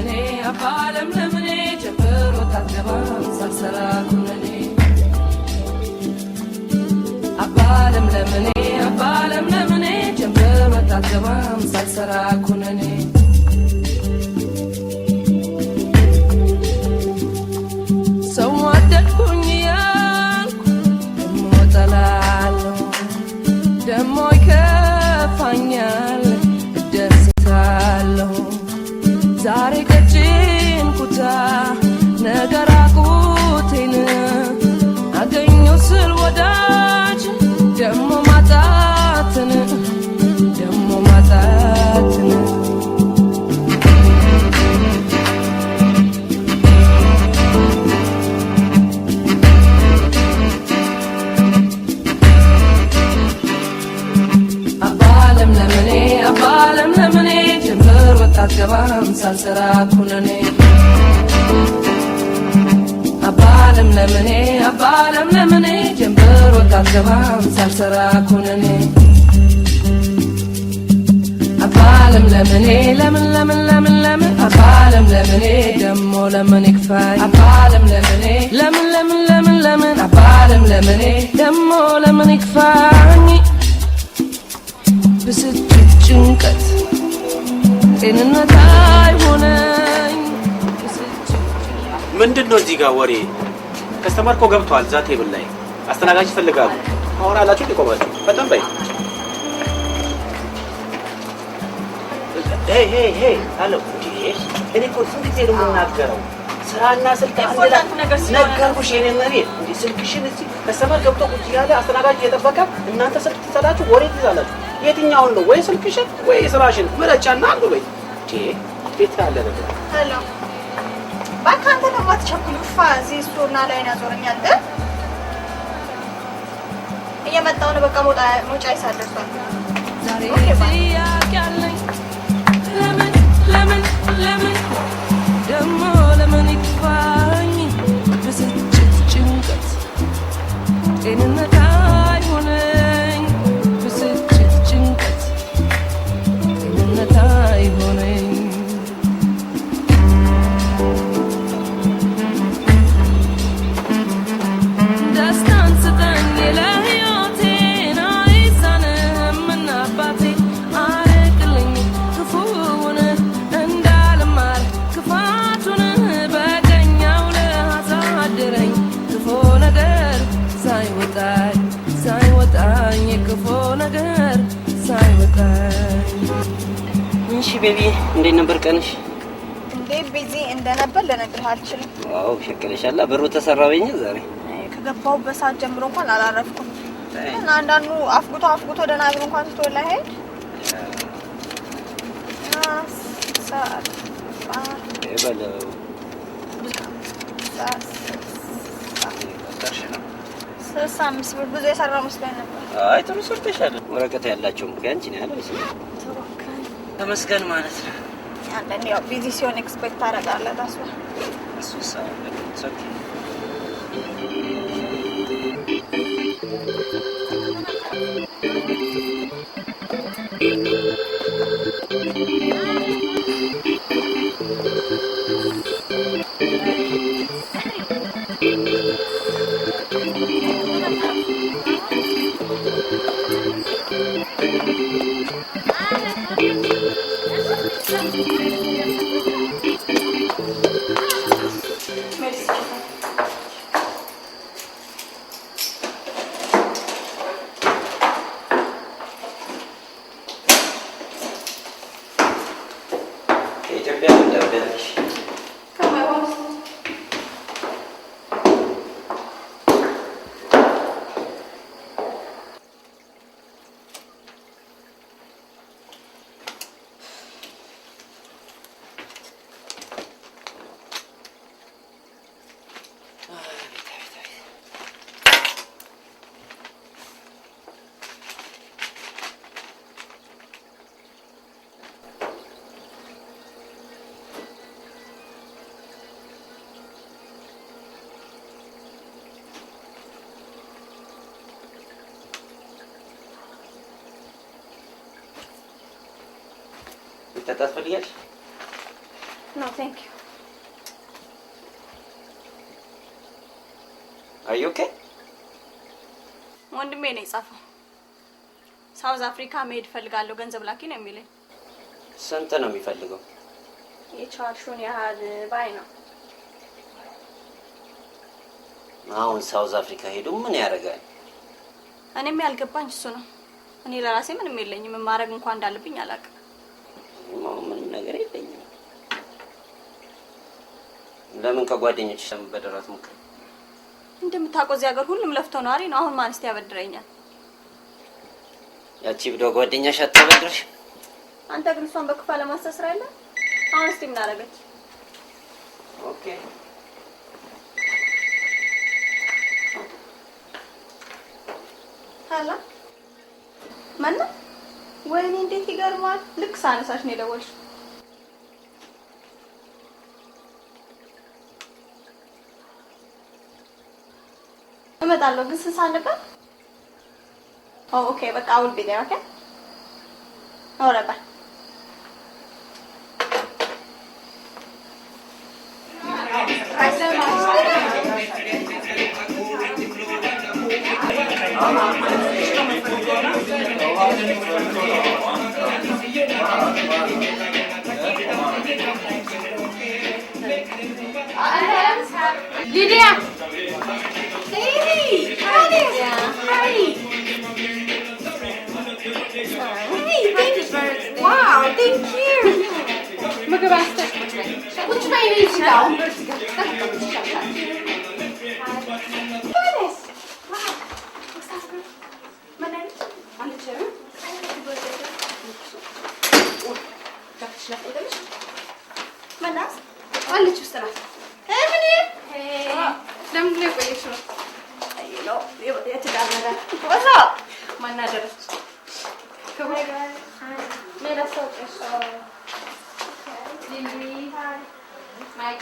ለምኔ ጀምሮ ታገባም ሳልሰራ ኩነኔ አባለም ለምኔ ጀምሮ ታገባም ሳልሰራ ኩነኔ ሰው ወደድኩኝ ያልኩ ደሞ ጠላለሁ ደሞ ይከፋኛል እደስታለሁ ዛሬ ቀጭን ኩታ ነገር አቁቴን አገኘው ስል ወዳጅ ደሞ ማጣትን አባለም ለምኔ ጀምር ወጣት ገባም ሳልሰራ ኩነኔ አባለም ለምኔ ጀምር ወጣት ገባም ሳልሰራ ኩነኔ አባለም ለምኔ ለምን አባለም ለምኔ ደሞ ለምን ይክፋኝ አባለም ለምን አባለም ለምኔ ደሞ ለምን ይክፋኝ ብስጭት ጭንቀት ጤንነት አይሆነኝ ምንድነው እዚህ ጋር ወሬ ከስተመር እኮ ገብቷል እዛ ቴብል ላይ አስተናጋጅ ይፈልጋሉ አሁን አላችሁ ሊቆማችሁ በጣም በይ ሄይ አሎ እኔ እኮ ስንት ጊዜ ነው የምናገረው ስራና ስልክ ነገርኩሽ የኔ መሬት እንዴ ስልክሽን እዚህ ከስተመር ገብቶ ቁጭ ያለ አስተናጋጅ እየጠበቀ እናንተ ስልክ ትሰጣችሁ ወሬ ትይዛላችሁ የትኛውን ነው ወይ ስልክሽን ወይ ስራሽን ምረጫና አንዱ በይ ቤት ያለ ነገር ሄሎ ባካንተ ነው ማትቸኩሉ ፋዚ ስቶርና ላይ ያዞረኛል እየመጣው ነው በቃ ሞጫ ይሳደርሷል ዛሬ ያያለኝ ለምን ደሞ ለምን ይክፋኝ ብስጭት ጭንቀት ጤንነት አይሆነኝ ብስጭት ጭንቀት ጤንነት አይሆነኝ ደስታን ስጠኝ ለሕይወቴን አይሳንህም እና አባቴ አርቅልኝ ክፉውን እንዳልማር ክፋቱን በቀኛው ለአሳድረኝ ክፉ ነገር ሳይወጣኝ ክፉ ነገር ሳይወጣኝ እሺ ቤቢ እንዴት ነበር ቀንሽ እንዴ ቢዚ እንደነበር ለነግርህ አልችልም ዋው ሸቀለሻላ ብሩ ተሰራበኝ ዛሬ ከገባው በሰዓት ጀምሮ እንኳን አላረፍኩም እና አንዳንዱ አፍጉቶ ደህና ብሎ እንኳን ትቶላ ሄድ ሰዓት በለው አምስት ብር ብዙ የሰራው መስሎኝ ነበር አይ ጥሩ ሰርተሻል ወረቀት ያላቸው ምክንያት ነው ያለው ተመስገን ማለት ነው አንዳንዴ ያው ቢዚ ሲሆን ኤክስፔክት አደርጋለሁ ታስበ እሱ ሰው No, thank you. Are you okay? ወንድሜ ነው የጻፈው። ሳውዝ አፍሪካ መሄድ ፈልጋለሁ ገንዘብ ላኪ ነው የሚለኝ። ስንት ነው የሚፈልገው? የቻልሽውን ያህል ባይ ነው። አሁን ሳውዝ አፍሪካ ሄዶ ምን ያደርጋል? እኔም ያልገባኝ እሱ ነው። እኔ ለራሴ ምንም የለኝም ማረግ እንኳን እንዳለብኝ አላውቅም። ምንም ነገር የለኝም። ለምን ከጓደኞች በደራት ሙከራ? እንደምታውቀው እዚህ ሀገር ሁሉም ለፍቶ ነዋሪ ነው። አሁን ማንስ ያበድረኛል? ያቺ ብዶ ጓደኛሽ አታበድርሽ? አንተ ግን እሷን በክፋ ለማስተስራ አይደል? አሁን እስቲ ምን አደረገች? ኦኬ ሀላ ማን ነው? ወይኔ እንዴት ይገርማል። ልክ ሳነሳሽ ነው የደወልሽው። እመጣለሁ ግን ስንት ሰዓት ነበር? ኦኬ በቃ አውል ቢዴ ኦኬ ኦልራይት ባይ Lydia! Hey! Hi there! Hi! Hey, thank you. Wow, thank you! Magabasta. Which way is it down? Wow. What's that? Manan? On the chair? Manas? On the chair. Hey! ለምን ነው ቆየሽው? አይሎ የተዳመረ ወዛ ማን አደረች? ከሆነ ሌላ ሰው ቀሽ ሊሊ ማይክ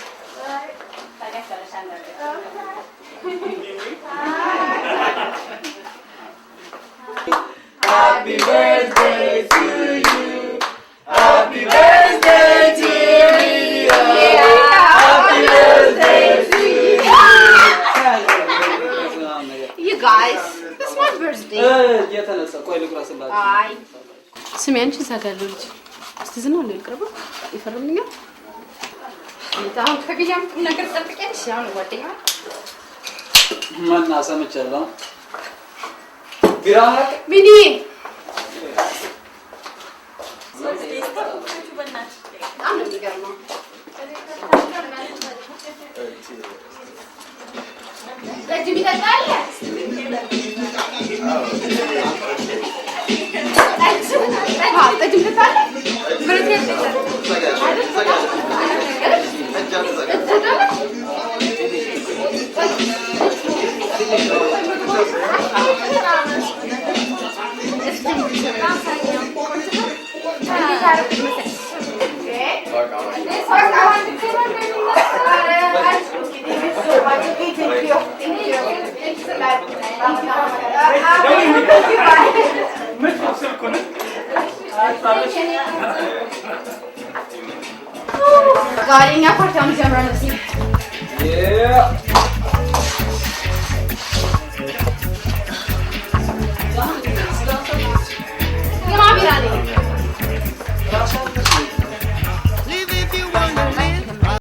Happy birthday to you. Happy birthday dear Lydia. Happy birthday to you. You guys, it's my birthday. የተነሳ ቆይ ልቁረስላት። አይ ስሚ አንቺ ዘጋለሁ ልጅ እስቲ ዝናው ልቅርበው ይፈርምኛል። እንታው ከገያም ነገር ጠብቀሽ ያው ነው ጓደኛ ማን አሰመቻለሁ ቢራማ ቢኒ አንዱ ይገርማ ለዚህ ቢጠጣል ጋሪኛ ፓርቲውን ጀምረን